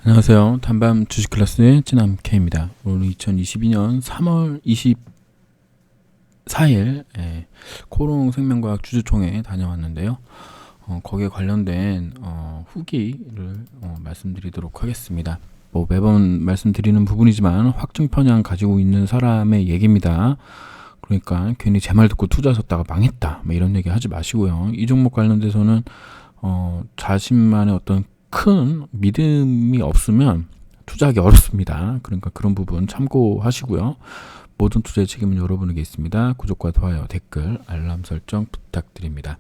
안녕하세요. 단밤 주식 클래스의 찐남 K입니다. 오늘 2022년 3월 24일 코롱생명과학 주주총회 다녀왔는데요. 거기에 관련된 후기를 말씀드리도록 하겠습니다. 매번 말씀드리는 부분이지만 확증 편향 가지고 있는 사람의 얘기입니다. 그러니까 괜히 제 말 듣고 투자하셨다가 망했다 이런 얘기 하지 마시고요. 이 종목 관련돼서는 자신만의 어떤 큰 믿음이 없으면 투자하기 어렵습니다. 그러니까 그런 부분 참고하시고요. 모든 투자의 책임은 여러분에게 있습니다. 구독과 좋아요, 댓글, 알람 설정 부탁드립니다.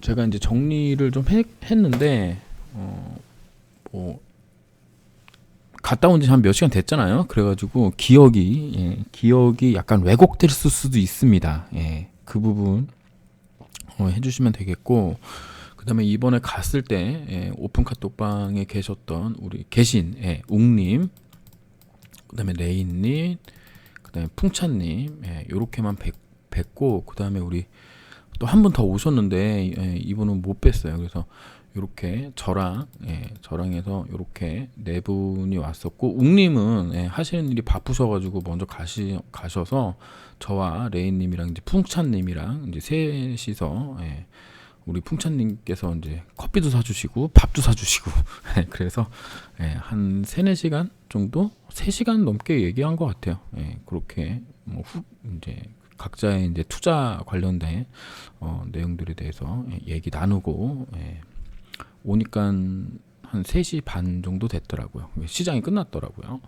제가 이제 정리를 좀 했는데 갔다 온 지 한 몇 시간 됐잖아요. 그래가지고 기억이 약간 왜곡될 수도 있습니다. 그 부분 해주시면 되겠고, 그 다음에 이번에 갔을 때 오픈 카톡방에 계셨던 우리 웅님, 그 다음에 레인님, 그 다음에 풍찬님, 요렇게만 뵙고, 그 다음에 우리 또 한 분 더 오셨는데 이분은 못 뵀어요. 그래서 요렇게 저랑 해서 요렇게 네 분이 왔었고, 웅님은 하시는 일이 바쁘셔가지고 먼저 가셔서 저와 레인님이랑 이제 풍찬님이랑 이제 셋이서 우리 풍찬님께서 이제 커피도 사주시고 밥도 사주시고 그래서 한 3-4시간 정도, 3시간 넘게 얘기한 것 같아요. 그렇게 이제 각자의 이제 투자 관련된 내용들에 대해서 얘기 나누고 오니까 한 3시 반 정도 됐더라고요. 시장이 끝났더라고요.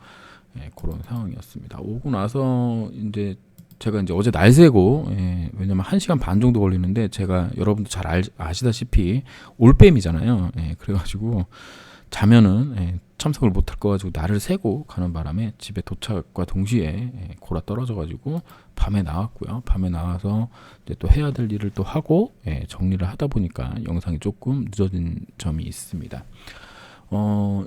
그런 상황이었습니다. 오고 나서 이제 제가 이제 어제 날 새고, 왜냐면 1시간 반 정도 걸리는데, 제가 여러분도 잘 아시다시피 올빼미잖아요. 그래가지고 자면은 참석을 못할 거 가지고 날을 새고 가는 바람에 집에 도착과 동시에 골아 떨어져가지고 밤에 나왔고요. 밤에 나와서 이제 또 해야 될 일을 또 하고 정리를 하다 보니까 영상이 조금 늦어진 점이 있습니다.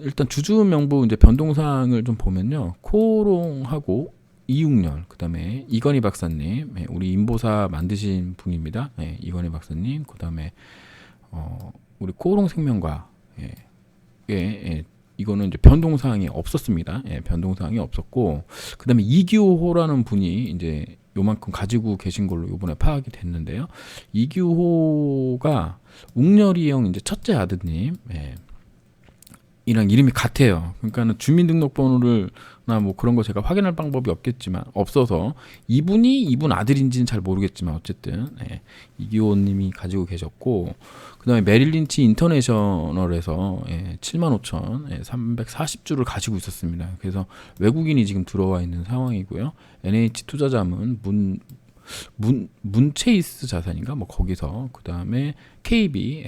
일단 주주 명부 이제 변동사항을 좀 보면요, 코롱하고 이육열, 그 다음에 이건희 박사님, 우리 인보사 만드신 분입니다. 이건희 박사님, 그 다음에 우리 코롱생명과 이거는 이제 변동사항이 없었습니다. 변동사항이 없었고, 그 다음에 이규호라는 분이 이제 요만큼 가지고 계신 걸로 요번에 파악이 됐는데요. 이규호가 웅렬이 형 이제 첫째 아드님, 이랑 이름이 같아요. 그러니까 주민등록번호를 뭐 그런 거 제가 확인할 방법이 없어서 이분 아들인지는 잘 모르겠지만 어쨌든 이기호님이 가지고 계셨고, 그 다음에 메릴린치 인터내셔널에서 75,340주를 가지고 있었습니다. 그래서 외국인이 지금 들어와 있는 상황이고요. NH 투자자문 문체이스 자산인가 뭐 거기서, 그 다음에 KB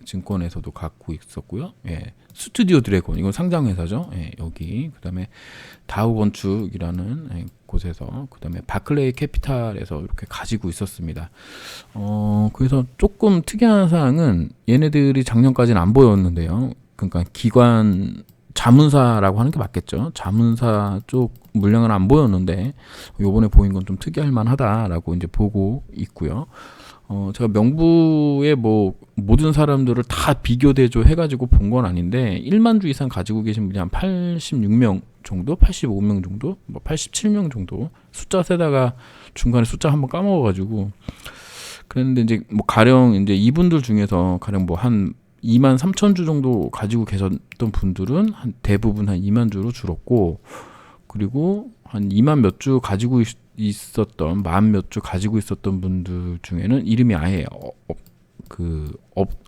증권에서도 갖고 있었고요. 스튜디오 드래곤, 이건 상장회사죠. 여기, 그 다음에 다우 건축이라는 곳에서, 그 다음에 바클레이 캐피탈에서 이렇게 가지고 있었습니다. 그래서 조금 특이한 사항은 얘네들이 작년까지는 안 보였는데요. 그러니까 기관 자문사라고 하는 게 맞겠죠. 자문사 쪽 물량은 안 보였는데 요번에 보인 건 좀 특이할 만하다라고 이제 보고 있고요. 제가 명부에 뭐 모든 사람들을 다 비교대조 해가지고 본 건 아닌데 1만 주 이상 가지고 계신 분이 한 86명 정도, 85명 정도, 뭐 87명 정도, 숫자 세다가 중간에 숫자 한번 까먹어가지고 그랬는데, 이제 뭐 가령 이제 이분들 중에서 가령 뭐 한 2만 3천 주 정도 가지고 계셨던 분들은 대부분 한 2만 주로 줄었고, 그리고 한 2만 몇 주 가지고 있었던, 만 몇 주 가지고 있었던 분들 중에는 이름이 아예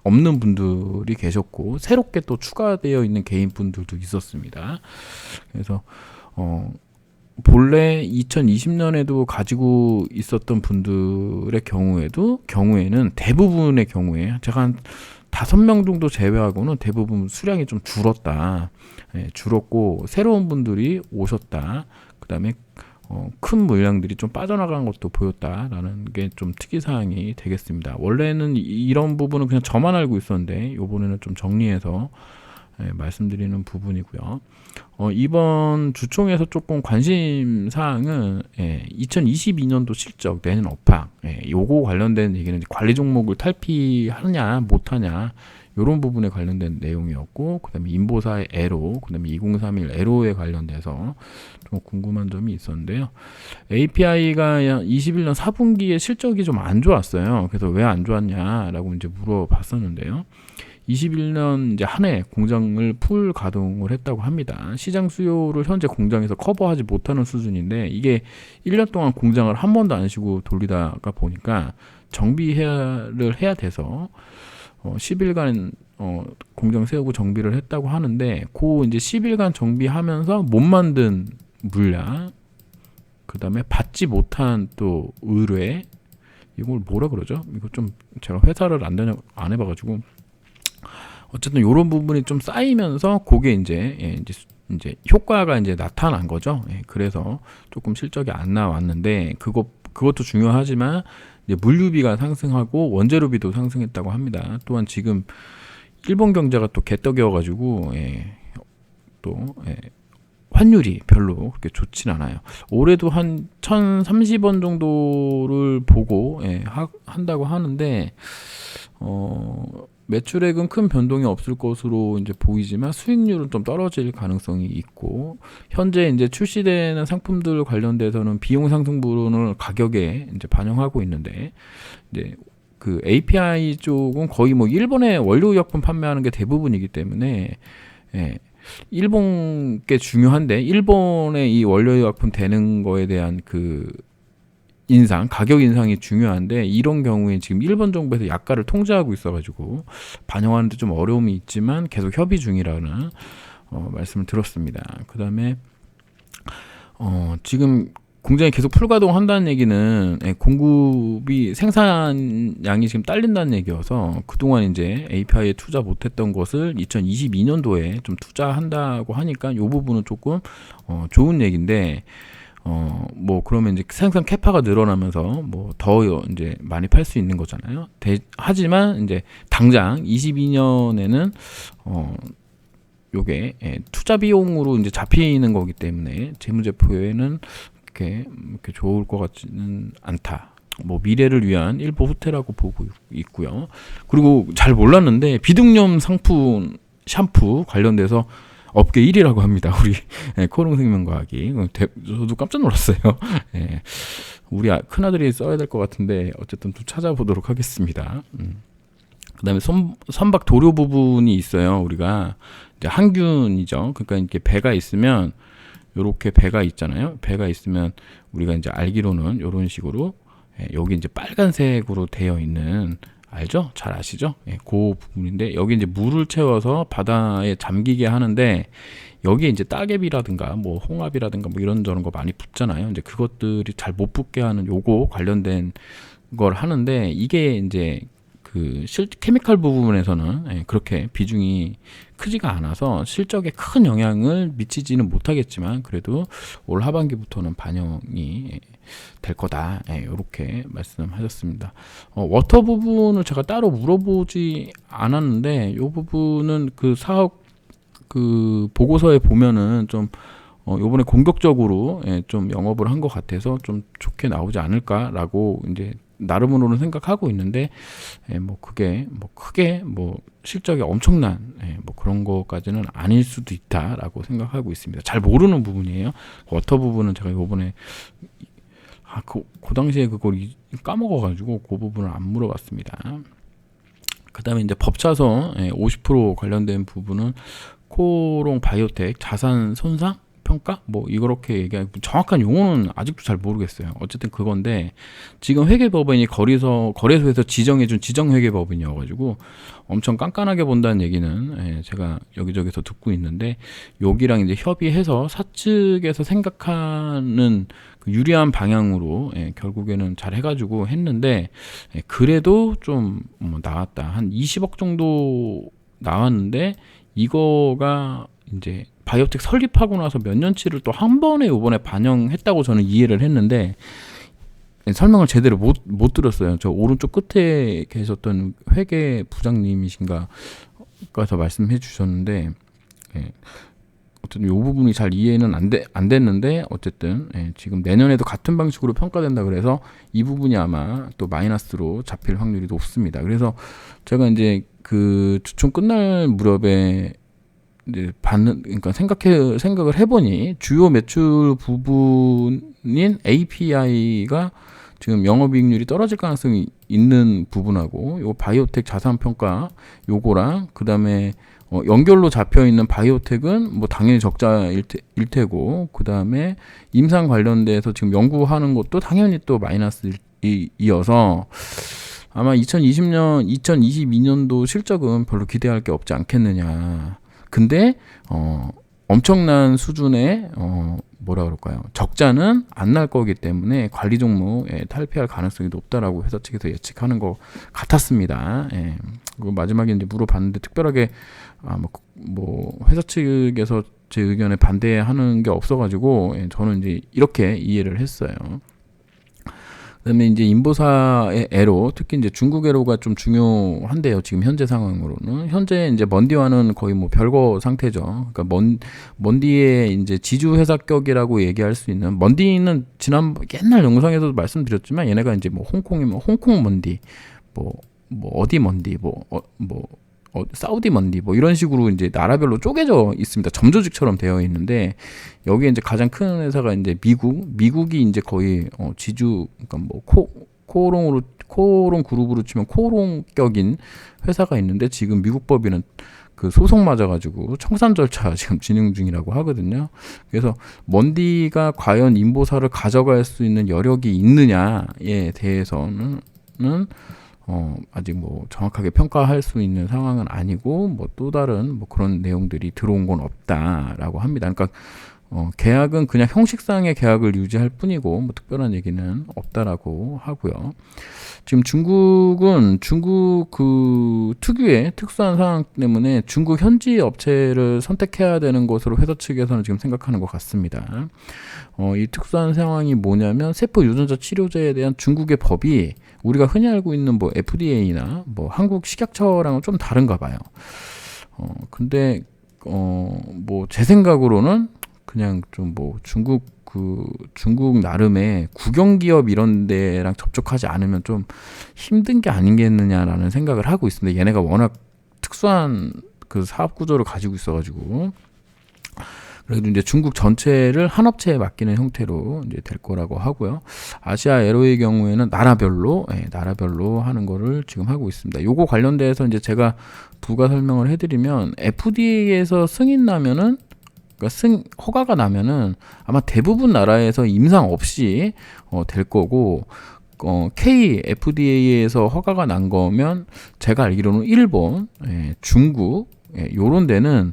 없는 분들이 계셨고, 새롭게 또 추가되어 있는 개인 분들도 있었습니다. 그래서 본래 2020년에도 가지고 있었던 분들의 경우에는 대부분의 경우에 제가 한 5명 정도 제외하고는 대부분 수량이 좀 줄었고 새로운 분들이 오셨다. 그 다음에 큰 물량들이 좀 빠져나간 것도 보였다라는 게 좀 특이사항이 되겠습니다. 원래는 이런 부분은 그냥 저만 알고 있었는데 요번에는 좀 정리해서 말씀드리는 부분이고요. 이번 주총에서 조금 관심 사항은 2022년도 실적, 내년 업황, 요거 관련된 얘기는 관리 종목을 탈피하느냐 못하냐, 이런 부분에 관련된 내용이었고, 그다음에 인보사의 에로, 그다음에 2031 에로에 관련돼서 좀 궁금한 점이 있었는데요. API가 21년 4분기에 실적이 좀 안 좋았어요. 그래서 왜 안 좋았냐라고 이제 물어봤었는데요. 21년 이제 한 해 공장을 풀 가동을 했다고 합니다. 시장 수요를 현재 공장에서 커버하지 못하는 수준인데, 이게 1년 동안 공장을 한 번도 안 쉬고 돌리다가 보니까 정비를 해야 돼서 10일간 공장 세우고 정비를 했다고 하는데, 그 이제 10일간 정비하면서 못 만든 물량, 그 다음에 받지 못한 또 의뢰, 이걸 뭐라 그러죠? 이거 좀 제가 회사를 안 해봐가지고, 어쨌든 이런 부분이 좀 쌓이면서 그게 이제 효과가 이제 나타난 거죠. 그래서 조금 실적이 안 나왔는데, 그것도 중요하지만 이제 물류비가 상승하고 원재료비도 상승했다고 합니다. 또한 지금 일본 경제가 또 개떡이어가지고 환율이 별로 그렇게 좋진 않아요. 올해도 한 1,030원 정도를 보고 한다고 하는데, 매출액은 큰 변동이 없을 것으로 이제 보이지만 수익률은 좀 떨어질 가능성이 있고, 현재 이제 출시되는 상품들 관련돼서는 비용 상승 부분을 가격에 이제 반영하고 있는데, 이제 그 API 쪽은 거의 뭐 일본의 원료 의약품 판매하는 게 대부분이기 때문에 일본 게 중요한데, 일본의 이 원료 의약품 되는 거에 대한 그 가격 인상이 중요한데, 이런 경우에 지금 일본 정부에서 약가를 통제하고 있어가지고 반영하는데 좀 어려움이 있지만 계속 협의 중이라는 말씀을 들었습니다. 그 다음에 지금 공장이 계속 풀가동한다는 얘기는 공급이 생산량이 지금 딸린다는 얘기여서, 그동안 이제 API에 투자 못했던 것을 2022년도에 좀 투자한다고 하니까 이 부분은 조금 좋은 얘기인데, 뭐 그러면 이제 생산 캐파가 늘어나면서 뭐 더 이제 많이 팔 수 있는 거잖아요. 하지만 이제 당장 22년에는 요게 투자 비용으로 이제 잡히는 거기 때문에 재무제표에는 이렇게 좋을 것 같지는 않다. 뭐 미래를 위한 일부 후퇴라고 보고 있고요. 그리고 잘 몰랐는데 비등염 상품 샴푸 관련돼서 업계 1위라고 합니다. 우리 코롱생명과학이. 저도 깜짝 놀랐어요. 우리 큰아들이 써야 될 것 같은데 어쨌든 좀 찾아보도록 하겠습니다. 그 다음에 선박 도료 부분이 있어요. 우리가 이제 항균이죠. 그러니까 이렇게 배가 있으면, 요렇게 배가 있잖아요. 배가 있으면 우리가 이제 알기로는 이런 식으로 여기 이제 빨간색으로 되어 있는, 알죠? 잘 아시죠? 그 부분인데, 여기 이제 물을 채워서 바다에 잠기게 하는데, 여기에 이제 따개비라든가 뭐 홍합이라든가 뭐 이런저런 거 많이 붙잖아요. 이제 그것들이 잘 못 붙게 하는 요거 관련된 걸 하는데, 이게 이제 그 케미칼 부분에서는 그렇게 비중이 크지가 않아서 실적에 큰 영향을 미치지는 못하겠지만, 그래도 올 하반기부터는 반영이 될 거다, 이렇게 말씀하셨습니다. 워터 부분을 제가 따로 물어보지 않았는데, 이 부분은 그 사업 그 보고서에 보면은 좀 요번에 공격적으로 좀 영업을 한 것 같아서 좀 좋게 나오지 않을까라고 이제 나름으로는 생각하고 있는데, 뭐 그게 뭐 크게 뭐 실적이 엄청난 뭐 그런 거까지는 아닐 수도 있다라고 생각하고 있습니다. 잘 모르는 부분이에요. 워터 부분은 제가 요번에 그 당시에 그걸 까먹어가지고 그 부분을 안 물어봤습니다. 그 다음에 이제 법차서 50% 관련된 부분은 코롱 바이오텍 자산 손상 평가 뭐 이렇게 얘기하고, 정확한 용어는 아직도 잘 모르겠어요. 어쨌든 그건데, 지금 회계법인이 거래소에서 지정해준 지정회계법인이어가지고 엄청 깐깐하게 본다는 얘기는 제가 여기저기서 듣고 있는데, 여기랑 이제 협의해서 사측에서 생각하는 그 유리한 방향으로 결국에는 잘 해가지고 했는데, 그래도 좀 나왔다. 한 20억 정도 나왔는데, 이거가 이제 바이오텍 설립하고 나서 몇 년치를 또 한 번에 요번에 반영했다고 저는 이해를 했는데, 설명을 제대로 못 들었어요. 저 오른쪽 끝에 계셨던 회계 부장님이신가 가서 말씀해 주셨는데, 어쨌든 이 부분이 잘 이해는 안 됐는데 어쨌든 지금 내년에도 같은 방식으로 평가된다 그래서 이 부분이 아마 또 마이너스로 잡힐 확률이 높습니다. 그래서 제가 이제 그 주총 끝날 무렵에 이제 그러니까 생각을 해보니 주요 매출 부분인 API가 지금 영업이익률이 떨어질 가능성이 있는 부분하고 요 바이오텍 자산 평가 요거랑 그다음에 연결로 잡혀 있는 바이오텍은 뭐 당연히 적자일 테고 그다음에 임상 관련돼서 지금 연구하는 것도 당연히 또 마이너스이어서 아마 2022년도 실적은 별로 기대할 게 없지 않겠느냐. 근데 엄청난 수준의 뭐라 그럴까요? 적자는 안 날 거기 때문에 관리 종목에 탈피할 가능성이 높다라고 회사 측에서 예측하는 것 같았습니다. 그리고 마지막에 이제 물어봤는데 특별하게 뭐 회사 측에서 제 의견에 반대하는 게 없어가지고 저는 이제 이렇게 이해를 했어요. 그다음에 이제 인보사의 애로 특히 이제 중국 애로가 좀 중요한데요. 지금 현재 상황으로는 현재 이제 먼디와는 거의 뭐 별거 상태죠. 그러니까 먼디의 이제 지주 회사격이라고 얘기할 수 있는 먼디는 지난 옛날 영상에서도 말씀드렸지만 얘네가 이제 뭐 홍콩이면 홍콩 먼디, 뭐 어디 먼디, 사우디 먼디 뭐 이런 식으로 이제 나라별로 쪼개져 있습니다. 점조직처럼 되어 있는데 여기에 이제 가장 큰 회사가 이제 미국이 이제 거의 지주 그러니까 뭐 코오롱 그룹으로 치면 코오롱격인 회사가 있는데 지금 미국 법인은 그 소송 맞아가지고 청산 절차 지금 진행 중이라고 하거든요. 그래서 먼디가 과연 인보사를 가져갈 수 있는 여력이 있느냐에 대해서는 아직 뭐 정확하게 평가할 수 있는 상황은 아니고 뭐 또 다른 뭐 그런 내용들이 들어온 건 없다라고 합니다. 그러니까 계약은 그냥 형식상의 계약을 유지할 뿐이고 뭐 특별한 얘기는 없다라고 하고요. 지금 중국은 중국 그 특유의 특수한 상황 때문에 중국 현지 업체를 선택해야 되는 것으로 회사 측에서는 지금 생각하는 것 같습니다. 이 특수한 상황이 뭐냐면 세포 유전자 치료제에 대한 중국의 법이 우리가 흔히 알고 있는 뭐 FDA나 뭐 한국 식약처랑은 좀 다른가 봐요. 근데 뭐 제 생각으로는 그냥 좀 뭐 중국 나름의 국영기업 이런 데랑 접촉하지 않으면 좀 힘든 게 아니겠느냐라는 생각을 하고 있습니다. 얘네가 워낙 특수한 그 사업 구조를 가지고 있어가지고. 그래도 이제 중국 전체를 한 업체에 맡기는 형태로 이제 될 거라고 하고요. 아시아 에로의 경우에는 나라별로 하는 거를 지금 하고 있습니다. 요거 관련돼서 이제 제가 부가 설명을 해드리면 FDA에서 승인 나면은 그러니까 허가가 나면은 아마 대부분 나라에서 임상 없이 될 거고 KFDA에서 허가가 난 거면 제가 알기로는 일본, 중국 요런 데는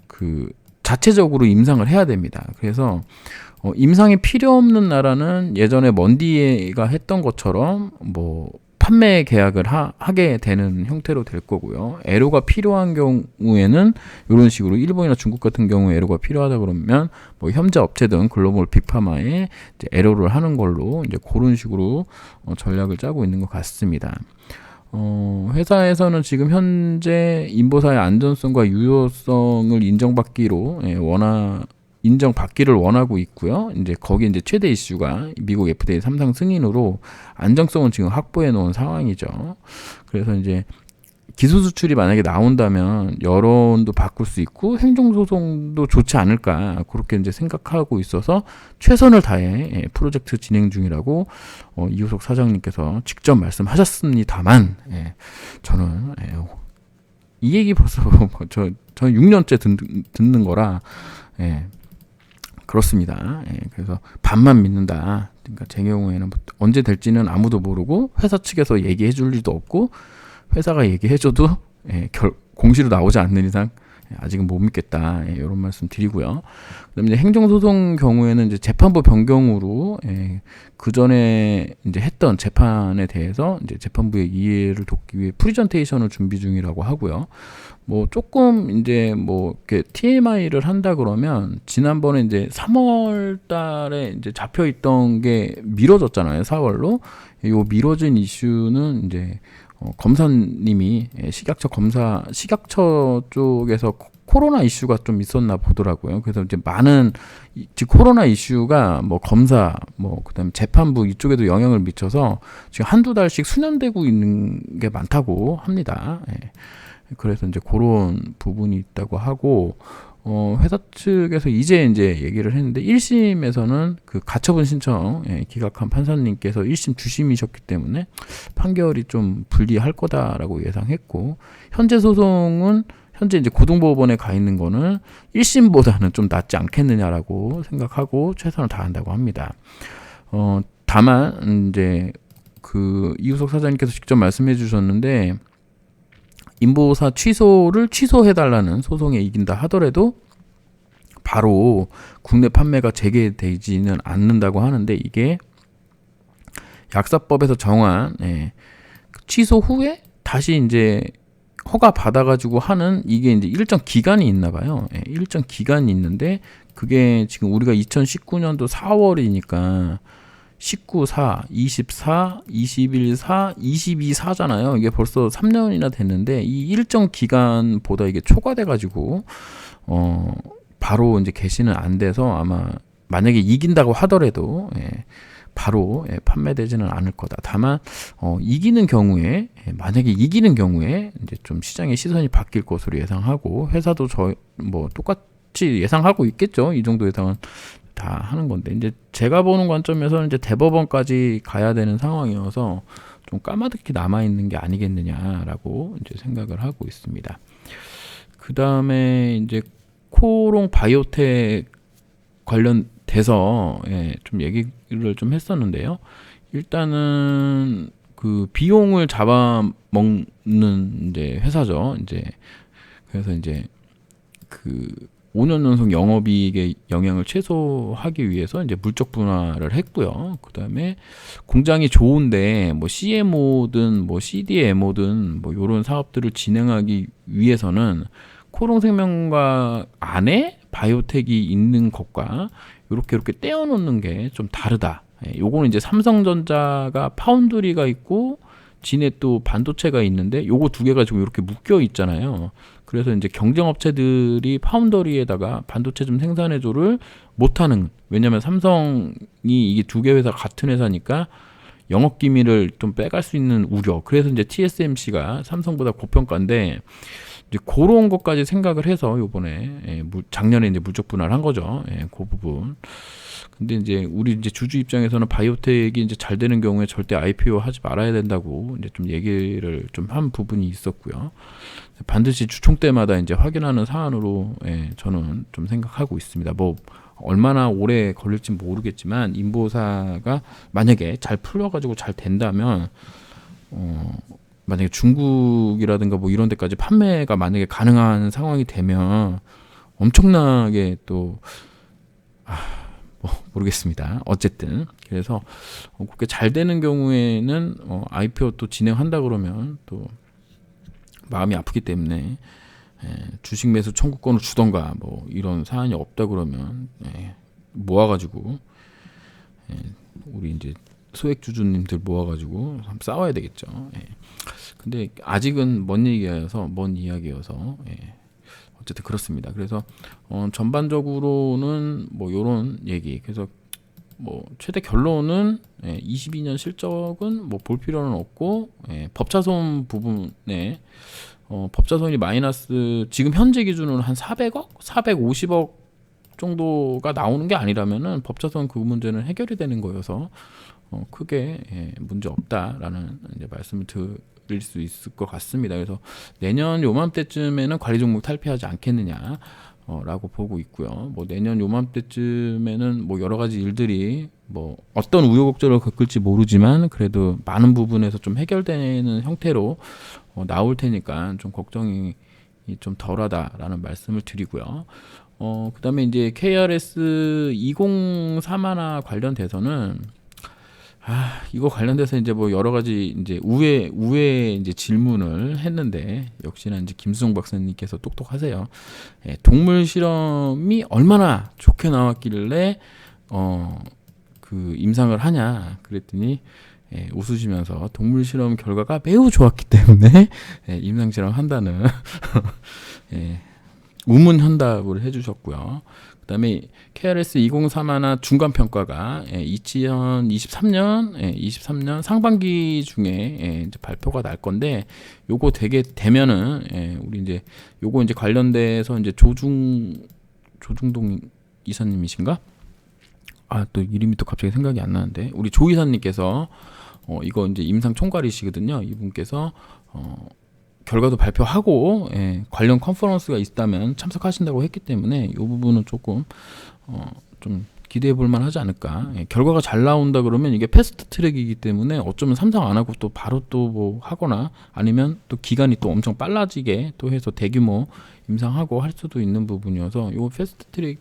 그 자체적으로 임상을 해야 됩니다. 그래서 임상이 필요 없는 나라는 예전에 먼디가 했던 것처럼 뭐 판매 계약을 하게 되는 형태로 될 거고요. 애로가 필요한 경우에는 이런 식으로 일본이나 중국 같은 경우에 애로가 필요하다 그러면 뭐 현재 업체든 글로벌 빅파마에 이제 애로를 하는 걸로 이제 그런 식으로 전략을 짜고 있는 것 같습니다. 회사에서는 지금 현재 인보사의 안전성과 유효성을 인정받기를 원하고 있고요. 이제 거기 이제 최대 이슈가 미국 FDA 3상 승인으로 안정성은 지금 확보해 놓은 상황이죠. 그래서 이제 기술 수출이 만약에 나온다면 여론도 바꿀 수 있고 행정소송도 좋지 않을까 그렇게 이제 생각하고 있어서 최선을 다해 프로젝트 진행 중이라고 이우석 사장님께서 직접 말씀하셨습니다만 저는 이 얘기 벌써 저 6년째 듣는 거라 그렇습니다. 그래서 반만 믿는다. 그러니까 제 경우에는 언제 될지는 아무도 모르고 회사 측에서 얘기해 줄 일도 없고 회사가 얘기해줘도 공시로 나오지 않는 이상 아직은 못 믿겠다. 이런 말씀 드리고요. 그다음에 행정소송 경우에는 이제 재판부 변경으로 그 전에 이제 했던 재판에 대해서 이제 재판부의 이해를 돕기 위해 프리젠테이션을 준비 중이라고 하고요. 뭐 조금 이제 뭐 이렇게 TMI를 한다 그러면 지난번에 이제 3월 달에 이제 잡혀 있던 게 미뤄졌잖아요. 4월로. 요 미뤄진 이슈는 이제 검사님이 식약처 쪽에서 코로나 이슈가 좀 있었나 보더라고요. 그래서 이제 많은 지금 코로나 이슈가 뭐 검사, 뭐 그다음에 재판부 이쪽에도 영향을 미쳐서 지금 한두 달씩 수년되고 있는 게 많다고 합니다. 예. 그래서 이제 그런 부분이 있다고 하고, 회사 측에서 이제 얘기를 했는데 1심에서는 그 가처분 신청 기각한 판사님께서 1심 주심이셨기 때문에 판결이 좀 불리할 거다라고 예상했고, 현재 소송은 현재 이제 고등법원에 가 있는 거는 1심보다는 좀 낫지 않겠느냐라고 생각하고 최선을 다한다고 합니다. 다만 이제 그 이우석 사장님께서 직접 말씀해 주셨는데, 인보사 취소를 취소해달라는 소송에 이긴다 하더라도 바로 국내 판매가 재개되지는 않는다고 하는데, 이게 약사법에서 정한 취소 후에 다시 이제 허가 받아가지고 하는, 이게 이제 일정 기간이 있나 봐요. 일정 기간이 있는데, 그게 지금 우리가 2019년도 4월이니까 19, 4, 24, 21, 4, 22, 4잖아요. 이게 벌써 3년이나 됐는데, 이 일정 기간보다 이게 초과돼가지고, 바로 이제 개시는 안 돼서 아마 만약에 이긴다고 하더라도, 바로 판매되지는 않을 거다. 다만, 이기는 경우에, 만약에 이기는 경우에 이제 좀 시장의 시선이 바뀔 것으로 예상하고, 회사도 뭐 똑같이 예상하고 있겠죠. 이 정도 예상은 다 하는 건데, 이제 제가 보는 관점에서는 이제 대법원까지 가야 되는 상황이어서 좀 까마득히 남아 있는 게 아니겠느냐라고 이제 생각을 하고 있습니다. 그 다음에 이제 코롱 바이오텍 관련돼서 좀 얘기를 좀 했었는데요. 일단은 그 비용을 잡아먹는 이제 회사죠. 이제 그래서 이제 그 5년 연속 영업이익의 영향을 최소화하기 위해서 이제 물적 분할을 했고요. 그 다음에 공장이 좋은데 뭐 CMO든 뭐 CDMO든 뭐 이런 사업들을 진행하기 위해서는 코롱생명과 안에 바이오텍이 있는 것과 이렇게 떼어놓는 게 좀 다르다. 요거는 이제 삼성전자가 파운드리가 있고 진에 또 반도체가 있는데 요거 두 개가 지금 이렇게 묶여 있잖아요. 그래서 이제 경쟁업체들이 파운더리에다가 반도체 좀 생산해줘를 못하는, 왜냐면 삼성이 이게 두 개 회사 같은 회사니까 영업 기밀을 좀 빼갈 수 있는 우려. 그래서 이제 TSMC가 삼성보다 고평가인데, 이제 그런 것까지 생각을 해서 요번에 작년에 이제 물적 분할한 거죠. 그 부분. 근데 이제 우리 이제 주주 입장에서는 바이오텍이 이제 잘 되는 경우에 절대 IPO 하지 말아야 된다고 이제 좀 얘기를 좀 한 부분이 있었고요. 반드시 주총 때마다 이제 확인하는 사안으로 저는 좀 생각하고 있습니다. 뭐 얼마나 오래 걸릴지 모르겠지만 인보사가 만약에 잘 풀려가지고 잘 된다면 만약에 중국이라든가 뭐 이런 데까지 판매가 만약에 가능한 상황이 되면 엄청나게 또 뭐 모르겠습니다. 어쨌든 그래서 그렇게 잘 되는 경우에는 IPO 또 진행한다 그러면 또 마음이 아프기 때문에 주식 매수 청구권을 주던가 뭐 이런 사안이 없다 그러면 모아가지고 우리 이제 소액 주주님들 모아가지고 한번 싸워야 되겠죠. 근데 아직은 먼 이야기여서 어쨌든 그렇습니다. 그래서 전반적으로는 뭐 요런 얘기. 그래서 뭐 최대 결론은 22년 실적은 뭐 볼 필요는 없고, 법차손 부분에 법차손이 마이너스, 지금 현재 기준으로 한 400억, 450억 정도가 나오는 게 아니라면은 법차손 그 문제는 해결이 되는 거여서 크게 문제 없다라는 이제 말씀을 드릴 수 있을 것 같습니다. 그래서 내년 요맘때쯤에는 관리 종목 탈피하지 않겠느냐. 라고 보고 있고요. 뭐 내년 요맘때쯤에는 뭐 여러 가지 일들이 뭐 어떤 우여곡절을 겪을지 모르지만 그래도 많은 부분에서 좀 해결되는 형태로 나올 테니까 좀 걱정이 좀 덜하다라는 말씀을 드리고요. 그다음에 이제 KRS 2031 관련돼서는 이거 관련돼서 이제 뭐 여러 가지 이제 우회 이제 질문을 했는데, 역시나 이제 김수정 박사님께서 똑똑하세요. 동물 실험이 얼마나 좋게 나왔길래 그 임상을 하냐 그랬더니 웃으시면서 동물 실험 결과가 매우 좋았기 때문에 임상 실험 한다는 우문 현답을 해주셨고요. 그다음에 KRS 2031 중간 평가가 2023년 상반기 중에 이제 발표가 날 건데, 요거 되게 되면은 우리 이제 요거 이제 관련돼서 이제 조중동 이사님이신가? 아, 또 이름이 또 갑자기 생각이 안 나는데, 우리 조 이사님께서 이거 이제 임상 총괄이시거든요. 이분께서 결과도 발표하고 관련 컨퍼런스가 있다면 참석하신다고 했기 때문에 이 부분은 조금 좀 기대해 볼 만하지 않을까. 결과가 잘 나온다 그러면 이게 패스트 트랙이기 때문에 어쩌면 삼상 안 하고 또 바로 또 뭐 하거나, 아니면 또 기간이 또 엄청 빨라지게 또 해서 대규모 임상하고 할 수도 있는 부분이어서, 이 패스트 트랙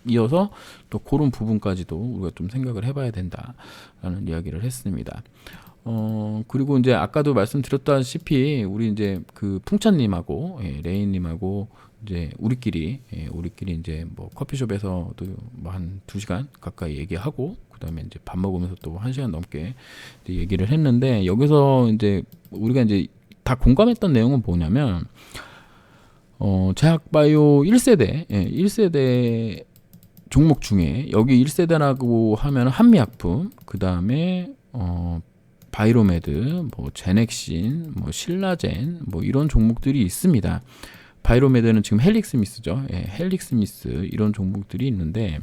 이어서 또 그런 부분까지도 우리가 좀 생각을 해봐야 된다라는 이야기를 했습니다. 그리고 이제 아까도 말씀드렸다시피 우리 이제 그 풍찬님하고 레인님하고 이제 우리끼리 이제 뭐 커피숍에서도 뭐 한 2시간 가까이 얘기하고, 그다음에 이제 밥 먹으면서 또 1시간 넘게 이제 얘기를 했는데, 여기서 이제 우리가 이제 다 공감했던 내용은 뭐냐면, 제약바이오 1세대 종목 중에, 여기 1세대라고 하면 한미약품, 그다음에 바이로메드, 뭐 제넥신, 뭐 신라젠, 뭐 이런 종목들이 있습니다. 바이로메드는 지금 헬릭스미스죠. 헬릭스미스 이런 종목들이 있는데,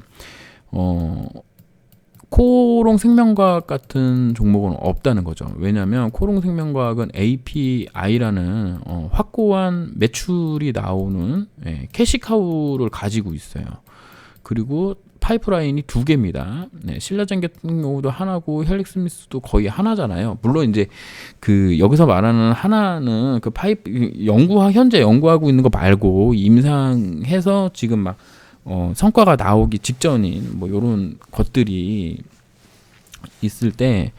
코롱 생명과학 같은 종목은 없다는 거죠. 왜냐하면 코롱 생명과학은 API라는 확고한 매출이 나오는 캐시카우를 가지고 있어요. 그리고 파이프라인이 2개입니다. 신라젠 같은 경우도 하나고 헬릭스미스도 거의 하나잖아요. 물론 이제 그 여기서 말하는 하나는 그 현재 연구하고 있는 거 말고 임상해서 지금 막 성과가 나오기 직전인 뭐 이런 것들이 있을 때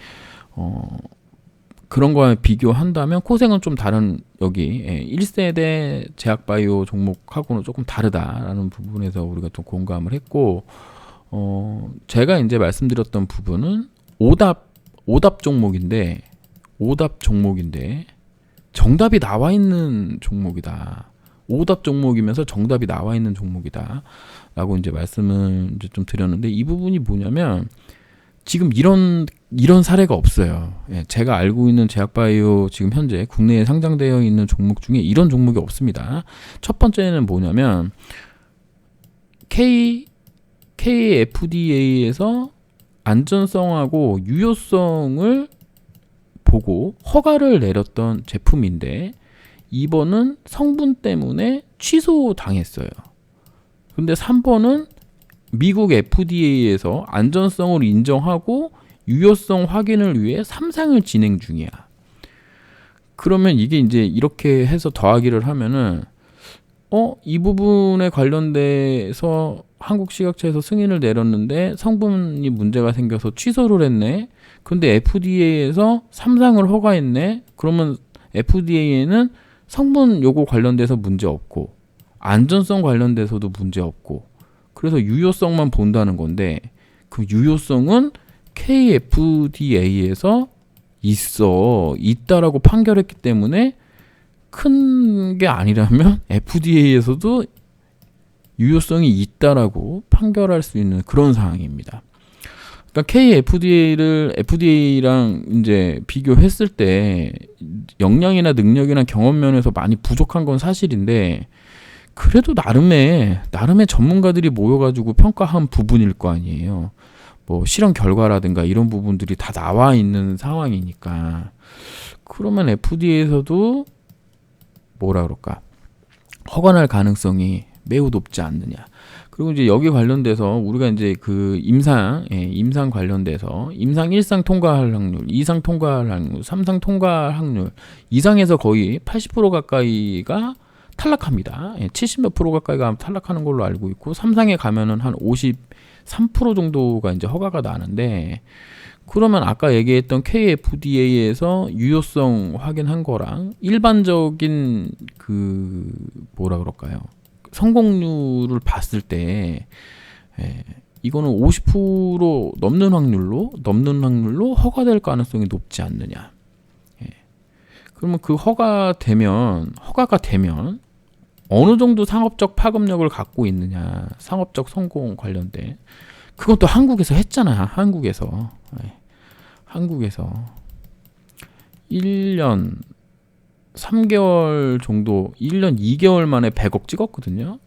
그런 거에 비교한다면 코생은 좀 다른, 여기 1세대 제약바이오 종목하고는 조금 다르다라는 부분에서 우리가 좀 공감을 했고, 제가 이제 말씀드렸던 부분은 오답 종목인데 정답이 나와 있는 종목이다. 오답 종목이면서 정답이 나와 있는 종목이다 라고 이제 말씀을 이제 좀 드렸는데, 이 부분이 뭐냐면 지금 이런 사례가 없어요. 제가 알고 있는 제약바이오 지금 현재 국내에 상장되어 있는 종목 중에 이런 종목이 없습니다. 첫 번째는 뭐냐면 KFDA에서 안전성하고 유효성을 보고 허가를 내렸던 제품인데, 이번은 성분 때문에 취소당했어요. 근데 3번은 미국 FDA에서 안전성을 인정하고 유효성 확인을 위해 3상을 진행 중이야. 그러면 이게 이제 이렇게 해서 더하기를 하면은 이 부분에 관련돼서 한국식약처에서 승인을 내렸는데 성분이 문제가 생겨서 취소를 했네. 근데 FDA에서 3상을 허가했네. 그러면 FDA에는 성분 요거 관련돼서 문제 없고 안전성 관련돼서도 문제 없고, 그래서 유효성만 본다는 건데, 그 유효성은 KFDA에서 있다라고 판결했기 때문에 큰 게 아니라면 FDA에서도 유효성이 있다라고 판결할 수 있는 그런 상황입니다. 그러니까 FDA랑 이제 비교했을 때 역량이나 능력이나 경험 면에서 많이 부족한 건 사실인데, 그래도 나름의 전문가들이 모여가지고 평가한 부분일 거 아니에요. 뭐 실험 결과라든가 이런 부분들이 다 나와 있는 상황이니까, 그러면 FDA에서도 뭐라 그럴까, 허가날 가능성이 매우 높지 않느냐. 그리고 이제 여기 관련돼서 우리가 이제 그 임상 관련돼서 임상 1상 통과할 확률, 2상 통과할 확률, 3상 통과할 확률, 2상에서 거의 80% 가까이가 탈락합니다. 70몇 프로 가까이가 탈락하는 걸로 알고 있고, 3상에 가면은 한 53% 정도가 이제 허가가 나는데, 그러면 아까 얘기했던 KFDA에서 유효성 확인한 거랑 일반적인 그 뭐라 그럴까요? 성공률을 봤을 때 이거는 50% 넘는 확률로 허가될 가능성이 높지 않느냐. 그러면 그 허가가 되면 어느 정도 상업적 파급력을 갖고 있느냐, 상업적 성공 관련된 그건 또 한국에서 했잖아. 한국에서 1년 3개월 정도, 1년 2개월 만에 100억 찍었거든요.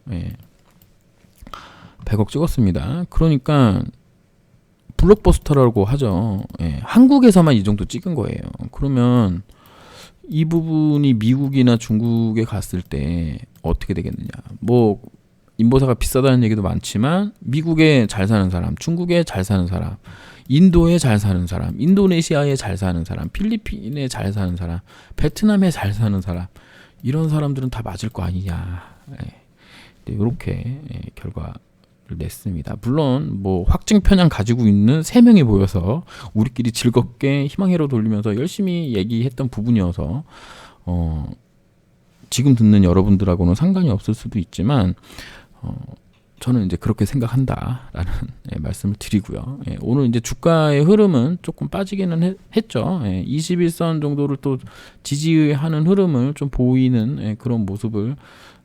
100억 찍었습니다. 그러니까 블록버스터라고 하죠. 한국에서만 이 정도 찍은 거예요. 그러면 이 부분이 미국이나 중국에 갔을 때 어떻게 되겠느냐. 뭐 인보사가 비싸다는 얘기도 많지만 미국에 잘 사는 사람, 중국에 잘 사는 사람, 인도에 잘 사는 사람, 인도네시아에 잘 사는 사람, 필리핀에 잘 사는 사람, 베트남에 잘 사는 사람, 이런 사람들은 다 맞을 거 아니냐. 이렇게 결과를 냈습니다. 물론 뭐 확증 편향 가지고 있는 3명이 보여서 우리끼리 즐겁게 희망회로 돌리면서 열심히 얘기했던 부분이어서 지금 듣는 여러분들하고는 상관이 없을 수도 있지만 저는 이제 그렇게 생각한다라는 말씀을 드리고요. 오늘 이제 주가의 흐름은 조금 빠지기는 했죠. 21선 정도를 또 지지하는 흐름을 좀 보이는 그런 모습을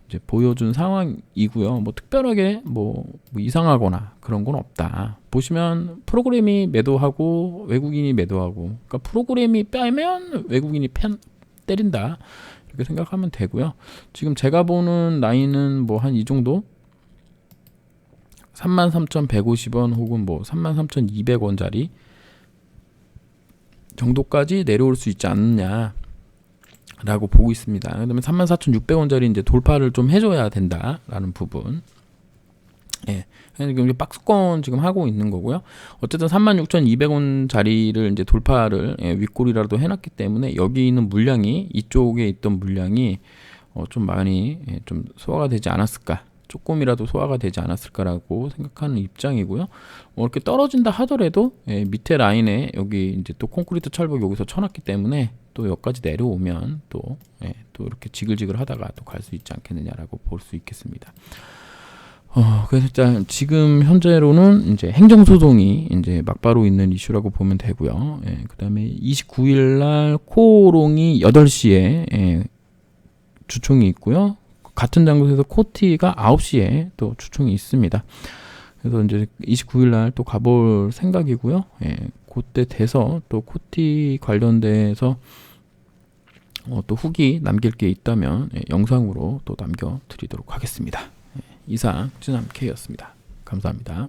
이제 보여준 상황이고요. 뭐 특별하게 뭐 이상하거나 그런 건 없다. 보시면 프로그램이 매도하고 외국인이 매도하고, 그러니까 프로그램이 빼면 외국인이 때린다. 이렇게 생각하면 되고요. 지금 제가 보는 라인은 뭐 한 이 정도 33,150원 혹은 뭐 33,200원짜리 정도까지 내려올 수 있지 않느냐 라고 보고 있습니다. 그다음에 34,600원짜리 이제 돌파를 좀 해줘야 된다라는 부분. 지금 박스권 지금 하고 있는 거고요. 어쨌든 36,200원짜리를 이제 돌파를 윗골이라도 해놨기 때문에 여기 있는 물량이, 이쪽에 있던 물량이 좀 많이 좀 소화가 되지 않았을까, 조금이라도 소화가 되지 않았을까라고 생각하는 입장이고요. 이렇게 떨어진다 하더라도 밑에 라인에 여기 이제 또 콘크리트 철벽 여기서 쳐놨기 때문에 또 여기까지 내려오면 또 이렇게 지글지글 하다가 또 갈 수 있지 않겠느냐라고 볼 수 있겠습니다. 그래서 일단 지금 현재로는 이제 행정소송이 이제 막바로 있는 이슈라고 보면 되고요. 그 다음에 29일 날 코오롱이 8시에 주총이 있고요. 같은 장소에서 코티가 9시에 또 주총이 있습니다. 그래서 이제 29일 날 또 가볼 생각이고요. 그때 돼서 또 코티 관련돼서 또 후기 남길 게 있다면 영상으로 또 남겨드리도록 하겠습니다. 이상 쯔남K였습니다. 감사합니다.